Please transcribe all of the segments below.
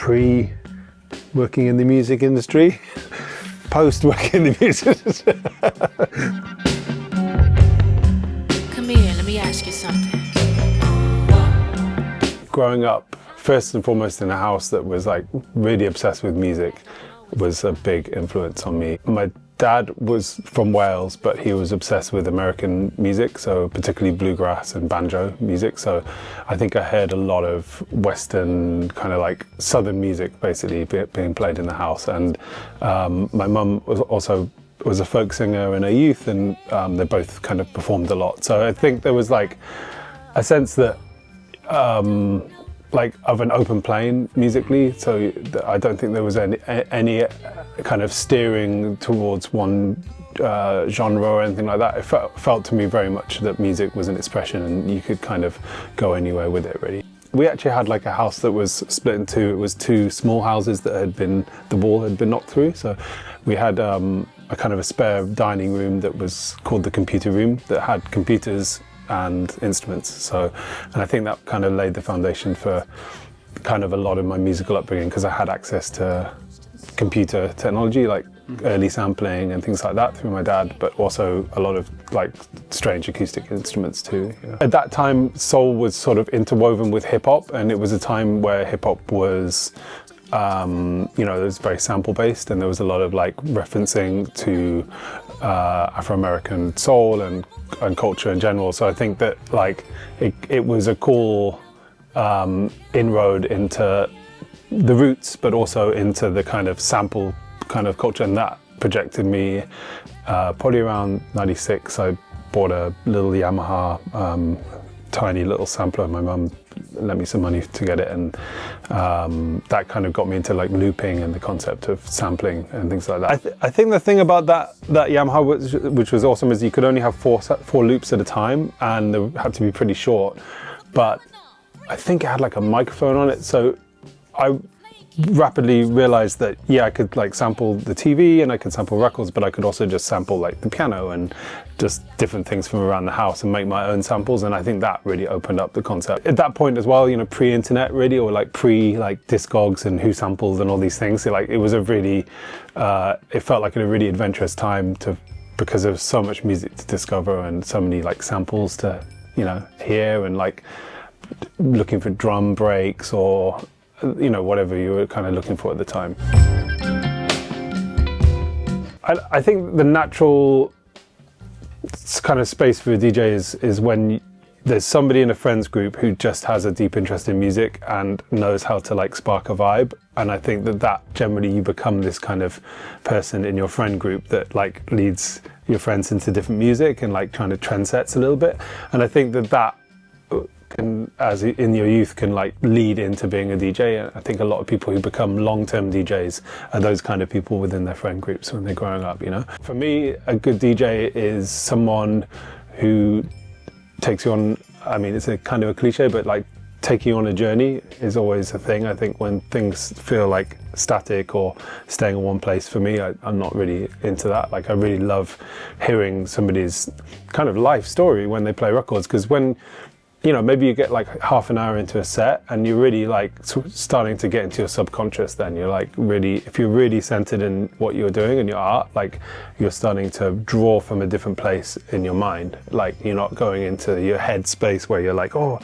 pre-working in the music industry, post-working in the music industry. Come here, let me ask you something. Growing up, first and foremost in a house that was like really obsessed with music was a big influence on me. My dad was from Wales, but he was obsessed with American music, so particularly bluegrass and banjo music. So I think I heard a lot of Western, kind of like Southern music basically being played in the house. And my mum was a folk singer in her youth, and they both kind of performed a lot. So I think there was like a sense that like of an open plane musically, so I don't think there was any kind of steering towards one genre or anything like that. It felt to me very much that music was an expression and you could kind of go anywhere with it, really. We actually had like a house that was split in two. It was two small houses that the wall had been knocked through, so we had a kind of a spare dining room that was called the computer room that had computers and instruments. And I think that kind of laid the foundation for kind of a lot of my musical upbringing, because I had access to computer technology, like early sampling and things like that through my dad, but also a lot of like strange acoustic instruments too. Yeah. At that time, soul was sort of interwoven with hip hop, and it was a time where hip hop was it was very sample based, and there was a lot of like referencing to Afro-American soul and culture in general. So I think that like it was a cool inroad into the roots, but also into the kind of sample kind of culture, and that projected me probably around 96. I bought a little Yamaha tiny little sampler. My mum lent me some money to get it, and that kind of got me into like looping and the concept of sampling and things like that. I think the thing about that Yamaha which was awesome is you could only have four loops at a time, and they had to be pretty short, but I think it had like a microphone on it, so I rapidly realized that I could like sample the TV and I could sample records, but I could also just sample like the piano and just different things from around the house and make my own samples. And I think that really opened up the concept at that point as well, pre-internet really, or like like Discogs and Who Sampled and all these things. So like it was a really it felt like a really adventurous time because there was so much music to discover and so many like samples to hear, and like looking for drum breaks or whatever you were kind of looking for at the time. I think the natural kind of space for a DJ is when there's somebody in a friends group who just has a deep interest in music and knows how to like spark a vibe. And I think that generally you become this kind of person in your friend group that like leads your friends into different music and like kind of trend sets a little bit. And I think that can, as in your youth, can like lead into being a DJ. I think a lot of people who become long-term DJs are those kind of people within their friend groups when they're growing up, For me, a good DJ is someone who takes you on, I mean, it's a kind of a cliche, but like taking you on a journey is always a thing. I think when things feel like static or staying in one place, for me, I'm not really into that. Like I really love hearing somebody's kind of life story when they play records, because when maybe you get like half an hour into a set and you're really like starting to get into your subconscious, then you're like really, if you're really centered in what you're doing and your art, like you're starting to draw from a different place in your mind. Like you're not going into your head space where you're like, oh,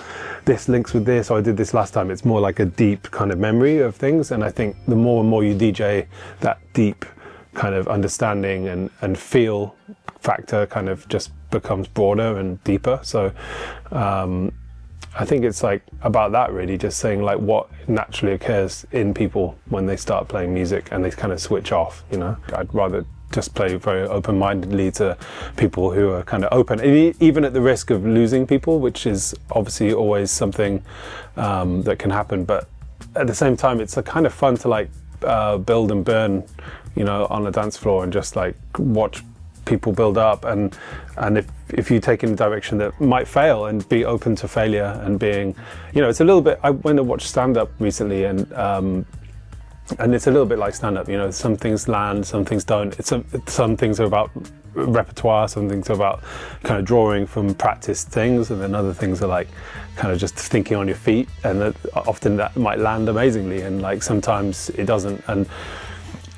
this links with this, or I did this last time. It's more like a deep kind of memory of things. And I think the more and more you DJ, that deep kind of understanding and feel factor kind of just becomes broader and deeper. So I think it's like about that really, just saying like what naturally occurs in people when they start playing music and they kind of switch off. I'd rather just play very open-mindedly to people who are kind of open, even at the risk of losing people, which is obviously always something that can happen. But at the same time, it's a kind of fun to like build and burn on a dance floor and just like watch people build up, and if you take in a direction that might fail, and be open to failure and being, it's a little bit, I went to watch stand-up recently, and it's a little bit like stand-up, some things land, some things don't. Some things are about repertoire, some things are about kind of drawing from practiced things, and then other things are like kind of just thinking on your feet, and often that might land amazingly, and like sometimes it doesn't. And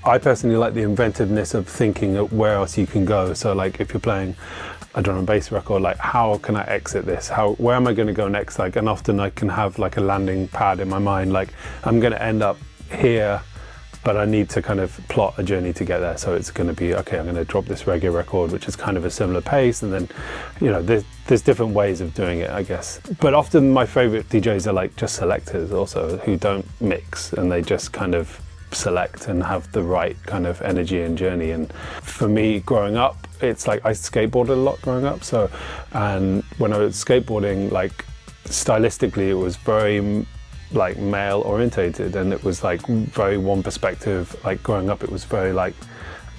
I personally like the inventiveness of thinking of where else you can go. So like if you're playing a drum and bass record, like how can I exit this? Where am I going to go next? Like, and often I can have like a landing pad in my mind, like I'm going to end up here, but I need to kind of plot a journey to get there. So it's going to be, okay, I'm going to drop this reggae record, which is kind of a similar pace. And then, you know, there's different ways of doing it, I guess. But often my favorite DJs are like just selectors also, who don't mix, and they just kind of select and have the right kind of energy and journey. And for me, growing up, it's like I skateboarded a lot growing up. So, and when I was skateboarding, like stylistically, it was very like male orientated, and it was like very one perspective. Like growing up, it was very like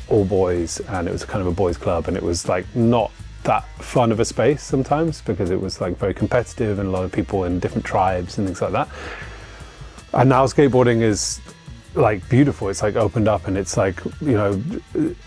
all boys, and it was kind of a boys club, and it was like not that fun of a space sometimes, because it was like very competitive and a lot of people in different tribes and things like that. And now skateboarding is like beautiful. It's like opened up, and it's like, you know,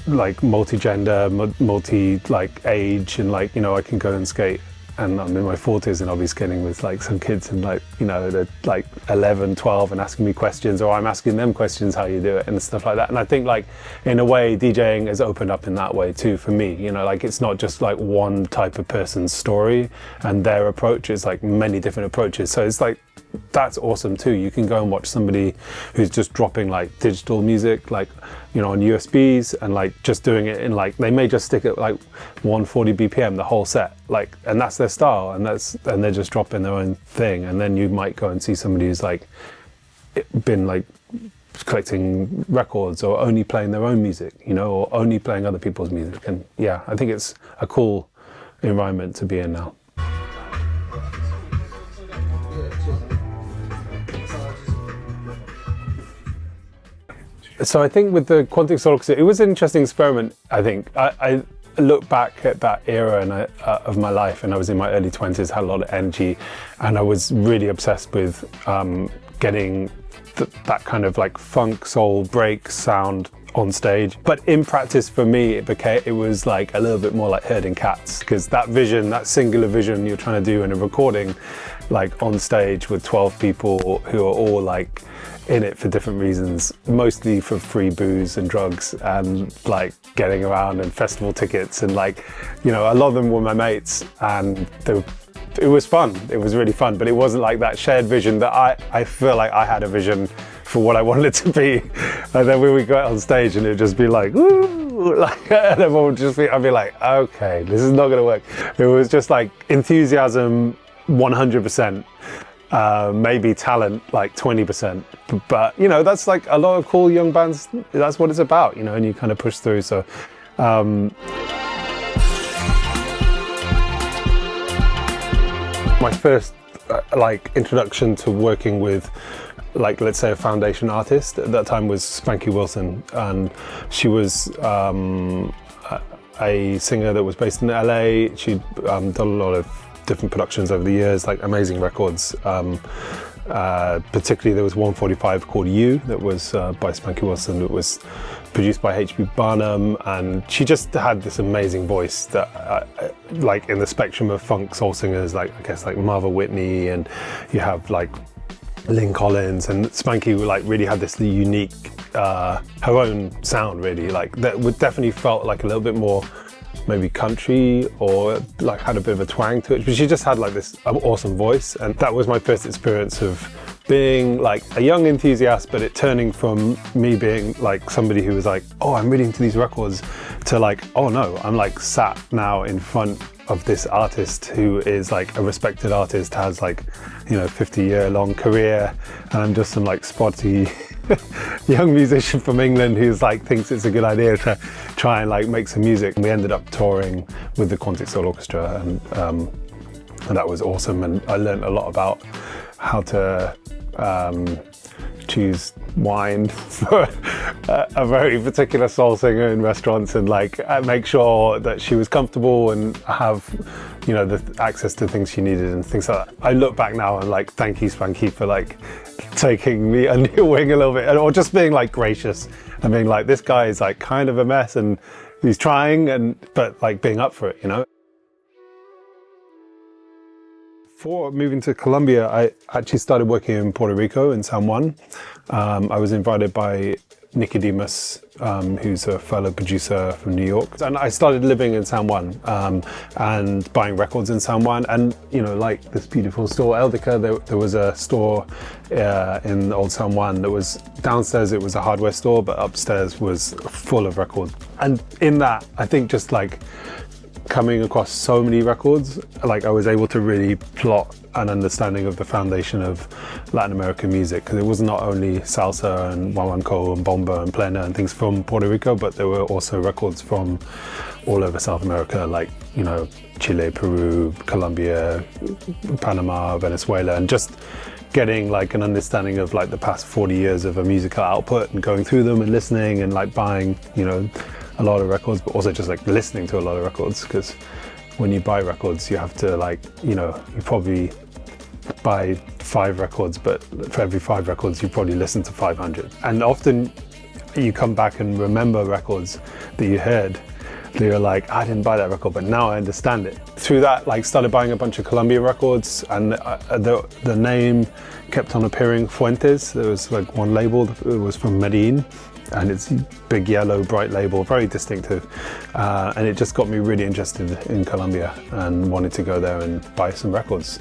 like multi-gender, multi like age, and like, you know, I can go and skate, and I'm in my 40s and I'll be skating with like some kids and like, you know, they're like 11, 12 and asking me questions, or I'm asking them questions, how you do it and stuff like that. And I think like in a way DJing has opened up in that way too for me, you know, like it's not just like one type of person's story and their approach, it's like many different approaches. So it's like, that's awesome too. You can go and watch somebody who's just dropping like digital music, like, you know, on USBs, and like just doing it in like, they may just stick at like 140 BPM the whole set, like, and that's their style, and they're just dropping their own thing. And then you might go and see somebody who's like been like collecting records, or only playing their own music, you know, or only playing other people's music. And yeah, I think it's a cool environment to be in now. So I think with the Quantic Soul Orchestra, it was an interesting experiment. I think I look back at that era and of my life, and I was in my early 20s, had a lot of energy, and I was really obsessed with getting that kind of like funk, soul, break sound on stage. But in practice for me, it was like a little bit more like herding cats, because that vision, that singular vision you're trying to do in a recording, like on stage with 12 people who are all like in it for different reasons, mostly for free booze and drugs and like getting around and festival tickets, and like, you know, a lot of them were my mates, and it was fun. It was really fun, but it wasn't like that shared vision that I feel like I had a vision for what I wanted it to be. And then when we go out on stage and it'd just be like, woo, like, and everyone would just be, I'd be like, okay, this is not gonna work. It was just like enthusiasm 100%. Maybe talent like 20%, but you know, that's like a lot of cool young bands, that's what it's about, you know, and you kind of push through. So my first like introduction to working with, like, let's say a foundation artist at that time was Spanky Wilson, and she was a singer that was based in LA. She'd done a lot of different productions over the years, like amazing records. Particularly there was 145 called You that was by Spanky Wilson. It was produced by H.B. Barnum, and she just had this amazing voice that like in the spectrum of funk soul singers, like I guess like Marva Whitney, and you have like Lynn Collins, and Spanky like really had this unique her own sound, really, like that would definitely felt like a little bit more maybe country, or like had a bit of a twang to it, but she just had like this awesome voice. And that was my first experience of being like a young enthusiast, but it turning from me being like somebody who was like, oh, I'm really into these records, to like, oh no, I'm like sat now in front of this artist who is like a respected artist, has like, you know, 50-year-long career, and I'm just some like spotty young musician from England who's like thinks it's a good idea to try and like make some music. And we ended up touring with the Quantic Soul Orchestra, and that was awesome. And I learned a lot about how to choose wine for a very particular soul singer in restaurants, and like make sure that she was comfortable and have, you know, the access to things she needed and things like that. I look back now and like, thank you, Spanky, for like taking me under your wing a little bit, or just being like gracious and being like, this guy is like kind of a mess, and he's trying, but like being up for it, you know. Before moving to Colombia, I actually started working in Puerto Rico in San Juan. I was invited by Nicodemus, who's a fellow producer from New York. And I started living in San Juan and buying records in San Juan. And, you know, like this beautiful store, Eldica, there was a store in Old San Juan that was downstairs, it was a hardware store, but upstairs was full of records. And in that, I think just like coming across so many records, like I was able to really plot an understanding of the foundation of Latin American music, because it was not only salsa and guaguancó and bomba and plena and things from Puerto Rico, but there were also records from all over South America, like, you know, Chile, Peru, Colombia, Panama, Venezuela, and just getting like an understanding of like the past 40 years of a musical output and going through them and listening and like buying, you know, a lot of records, but also just like listening to a lot of records, because when you buy records, you have to like, you know, you probably buy 5 records, but for every 5 records, you probably listen to 500. And often you come back and remember records that you heard. You're like, I didn't buy that record, but now I understand it. Through that, like started buying a bunch of Colombia records, and the name kept on appearing, Fuentes. There was like one label, it was from Medellin. And it's big yellow, bright label, very distinctive. And it just got me really interested in Colombia and wanted to go there and buy some records.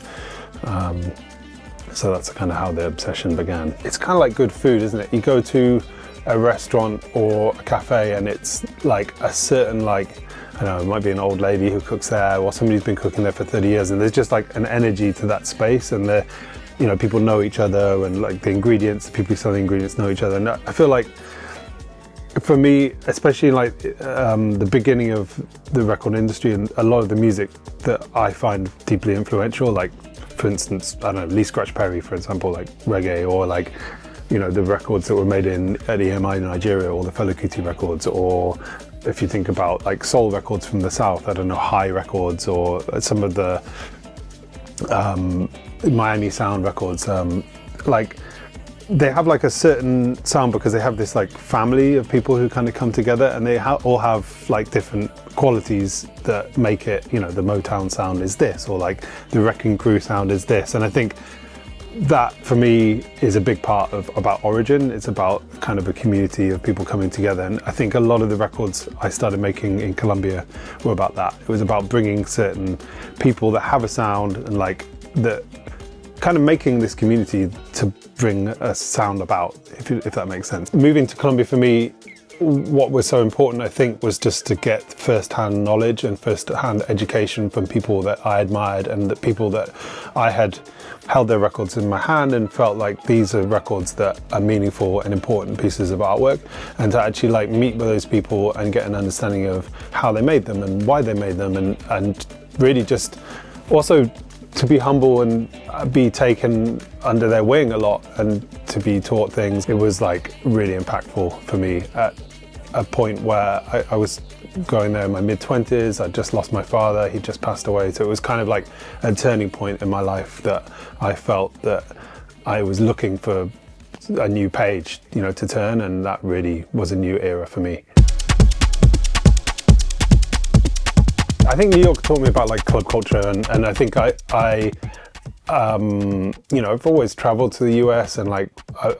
So that's kind of how the obsession began. It's kind of like good food, isn't it? You go to a restaurant or a cafe and it's like a certain, like, I don't know, it might be an old lady who cooks there, or somebody who's been cooking there for 30 years, and there's just like an energy to that space, and the, you know, people know each other, and like the ingredients, the people who sell the ingredients know each other. And I feel like, for me, especially like the beginning of the record industry, and a lot of the music that I find deeply influential, like for instance, I don't know, Lee Scratch Perry, for example, like reggae, or like, you know, the records that were made at EMI in Nigeria, or the Fela Kuti records, or if you think about like soul records from the South, I don't know, High records, or some of the Miami Sound records, like they have like a certain sound because they have this like family of people who kind of come together, and they all have like different qualities that make it, you know, the Motown sound is this, or like the Wrecking Crew sound is this. And I think that for me is a big part of about origin. It's about kind of a community of people coming together, and I think a lot of the records I started making in Colombia were about that. It was about bringing certain people that have a sound, and like that kind of making this community to bring a sound about, if that makes sense. Moving to Colombia for me, what was so important, I think, was just to get first-hand knowledge and first-hand education from people that I admired, and the people that I had held their records in my hand and felt like these are records that are meaningful and important pieces of artwork, and to actually like meet with those people and get an understanding of how they made them and why they made them, and really just also to be humble and be taken under their wing a lot and to be taught things. It was like really impactful for me at a point where I was going there in my mid-20s. I'd just lost my father, he just passed away, so it was kind of like a turning point in my life that I felt that I was looking for a new page, you know, to turn, and that really was a new era for me. I think New York taught me about like club culture, and I think I you know, I've always traveled to the US, and like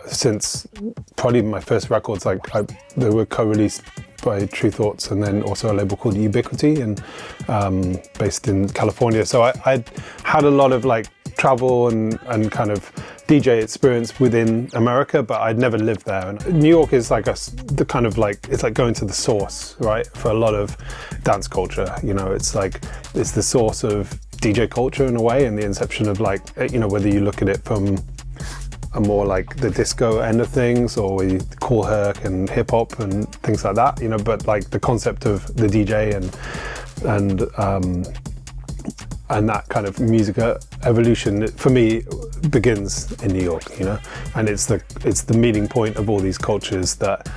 since probably my first records, like they were co-released by True Thoughts, and then also a label called Ubiquity, and based in California. So I'd had a lot of like travel and kind of DJ experience within America, but I'd never lived there. And New York is like the kind of like, it's like going to the source, right? For a lot of dance culture, you know, it's like, it's the source of DJ culture in a way, and the inception of like, you know, whether you look at it from a more like the disco end of things, or cool herc and hip hop and things like that, you know, but like the concept of the DJ and that kind of music evolution for me begins in New York, you know, and it's the meeting point of all these cultures that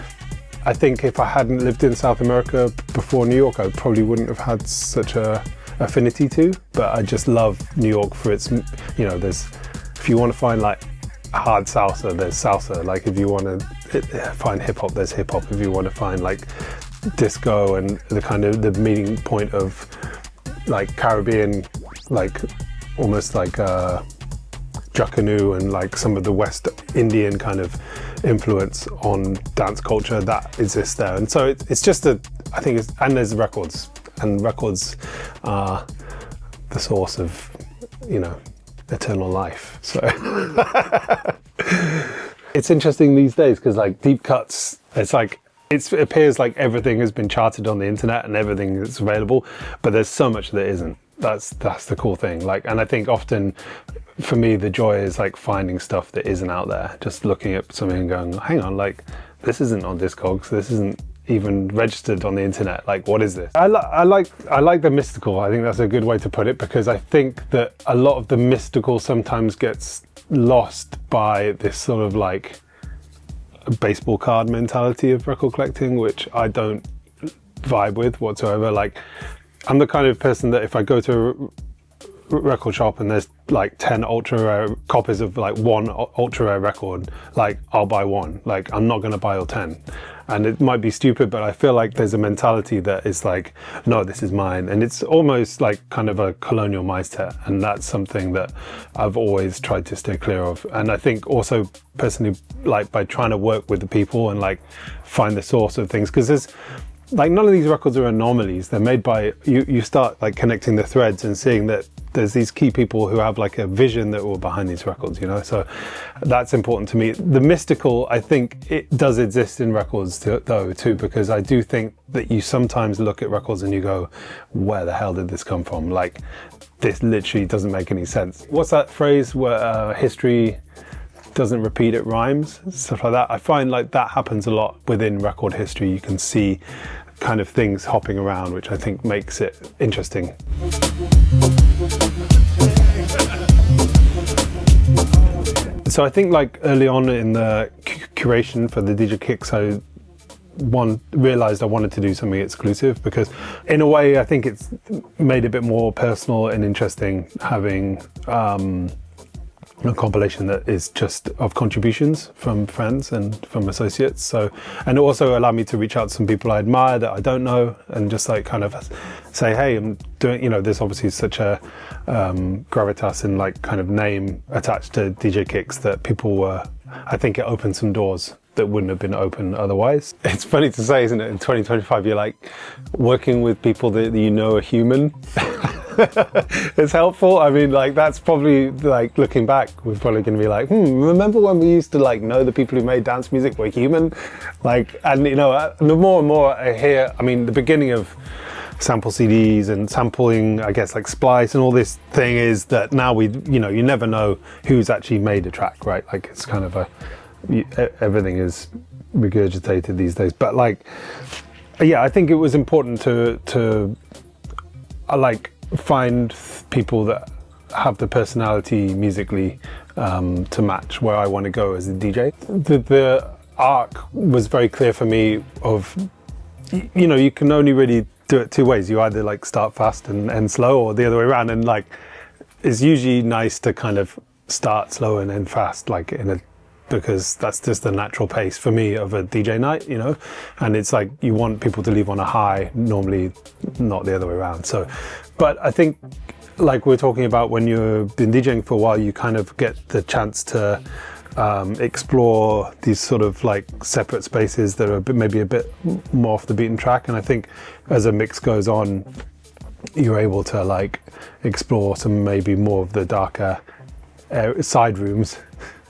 I think if I hadn't lived in South America before New York, I probably wouldn't have had such a affinity to. But I just love New York for its, you know, if you want to find like hard salsa, there's salsa. Like if you want to find hip hop, there's hip hop. If you want to find like disco and the kind of the meeting point of like Caribbean, like almost like Jacquenou and like some of the West Indian kind of influence on dance culture that exists there. And so it's just I think it's, and there's records, and records are the source of, you know, eternal life. So it's interesting these days because like deep cuts, it's like, it appears like everything has been charted on the internet and everything is available, but there's so much that isn't. That's the cool thing. Like, and I think often for me, the joy is like finding stuff that isn't out there, just looking at something and going, hang on, like this isn't on Discogs, this isn't even registered on the internet. Like, what is this? I like the mystical. I think that's a good way to put it, because I think that a lot of the mystical sometimes gets lost by this sort of like baseball card mentality of record collecting, which I don't vibe with whatsoever. Like, I'm the kind of person that if I go to a record shop and there's like 10 ultra rare copies of like one ultra rare record, like I'll buy one. Like, I'm not going to buy all 10. And it might be stupid, but I feel like there's a mentality that is like, no, this is mine. And it's almost like kind of a colonial mindset. And that's something that I've always tried to stay clear of. And I think also personally, like by trying to work with the people and like find the source of things, because there's like, none of these records are anomalies. They're made by, you start like connecting the threads and seeing that there's these key people who have like a vision that were behind these records, you know? So that's important to me. The mystical, I think it does exist in records though too, because I do think that you sometimes look at records and you go, where the hell did this come from? Like, this literally doesn't make any sense. What's that phrase where history doesn't repeat, it rhymes? Stuff like that. I find like that happens a lot within record history. You can see kind of things hopping around, which I think makes it interesting. So I think like early on in the curation for the DJ Kicks, I realized I wanted to do something exclusive, because in a way I think it's made it a bit more personal and interesting having a compilation that is just of contributions from friends and from associates. So, and it also allowed me to reach out to some people I admire that I don't know, and just like kind of say, hey, I'm doing, you know, there's obviously such a gravitas and like kind of name attached to DJ Kicks that people were, I think it opened some doors that wouldn't have been open otherwise. It's funny to say, isn't it? In 2025, you're like working with people that you know are human. It's helpful. I mean, like, that's probably like looking back, we're probably going to be like, remember when we used to like know the people who made dance music were human? Like, and you know, the more and more I hear, I mean, the beginning of sample CDs and sampling, I guess, like Splice and all this thing is that now we, you know, you never know who's actually made a track, right? Like, it's kind of everything is regurgitated these days. But like, yeah, I think it was important to like find people that have the personality musically to match where I want to go as a DJ. The arc was very clear for me of, you know, you can only really do it two ways. You either like start fast and end slow, or the other way around. And like, it's usually nice to kind of start slow and end fast, like because that's just the natural pace for me of a DJ night, you know? And it's like, you want people to leave on a high, normally not the other way around. So, but I think like we're talking about, when you've been DJing for a while, you kind of get the chance to explore these sort of like separate spaces that are maybe a bit more off the beaten track. And I think as a mix goes on, you're able to like explore some maybe more of the darker side rooms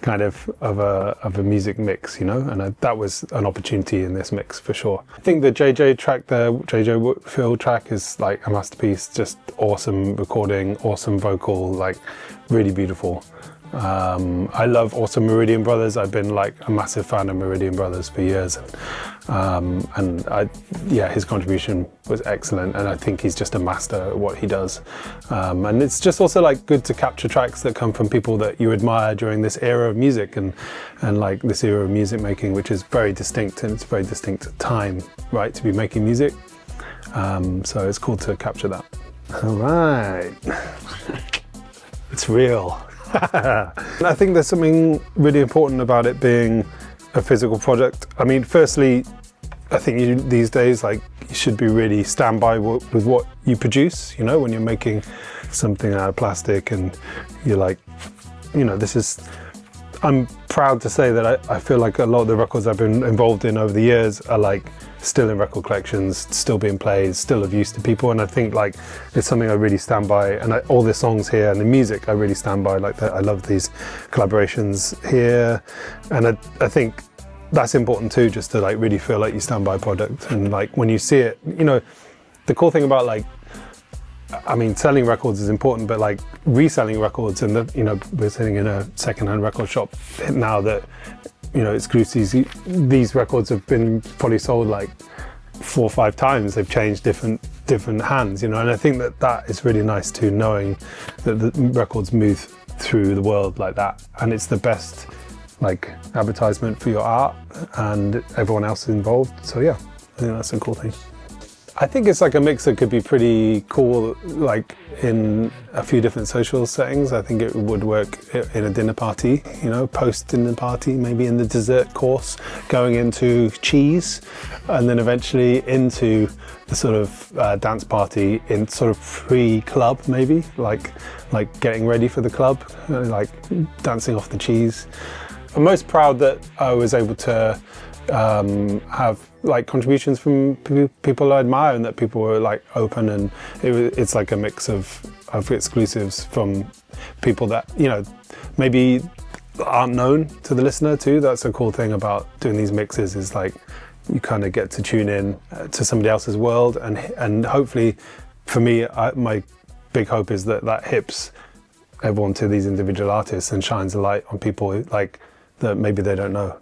kind of a music mix, you know, and that was an opportunity in this mix for sure. I think the JJ track, the JJ Whitfield track, is like a masterpiece. Just awesome recording, awesome vocal, like really beautiful. I love also Meridian Brothers. I've been like a massive fan of Meridian Brothers for years, and yeah, his contribution was excellent, and I think he's just a master at what he does. And it's just also like good to capture tracks that come from people that you admire during this era of music, and like this era of music making, which is very distinct, and it's very distinct time, right, to be making music. So it's cool to capture that. All right, it's real. I think there's something really important about it being a physical product. I mean, firstly, I think these days, like, you should be really stand by with what you produce, you know, when you're making something out of plastic and you're like, you know, I'm proud to say that I feel like a lot of the records I've been involved in over the years are like still in record collections, still being played, still of use to people, and I think like it's something I really stand by, and all the songs here and the music I really stand by, like that. I love these collaborations here, and I think that's important too, just to like really feel like you stand by a product, and like when you see it, you know, the cool thing about like, I mean, selling records is important, but like reselling records, and you know, we're sitting in a secondhand record shop now that, you know, exclusives, these records have been probably sold like 4 or 5 times. They've changed different hands, you know, and I think that is really nice too, knowing that the records move through the world like that, and it's the best like advertisement for your art and everyone else involved. So yeah, I think that's a cool thing. I think it's like a mix that could be pretty cool, like in a few different social settings. I think it would work in a dinner party, you know, post-dinner party, maybe in the dessert course, going into cheese, and then eventually into the sort of dance party in sort of pre-club, maybe, like getting ready for the club, like dancing off the cheese. I'm most proud that I was able to have like contributions from people I admire, and that people were like open, and it's like a mix of exclusives from people that, you know, maybe aren't known to the listener too. That's a cool thing about doing these mixes, is like you kind of get to tune in to somebody else's world, and hopefully for me, my big hope is that hips everyone to these individual artists and shines a light on people like that maybe they don't know.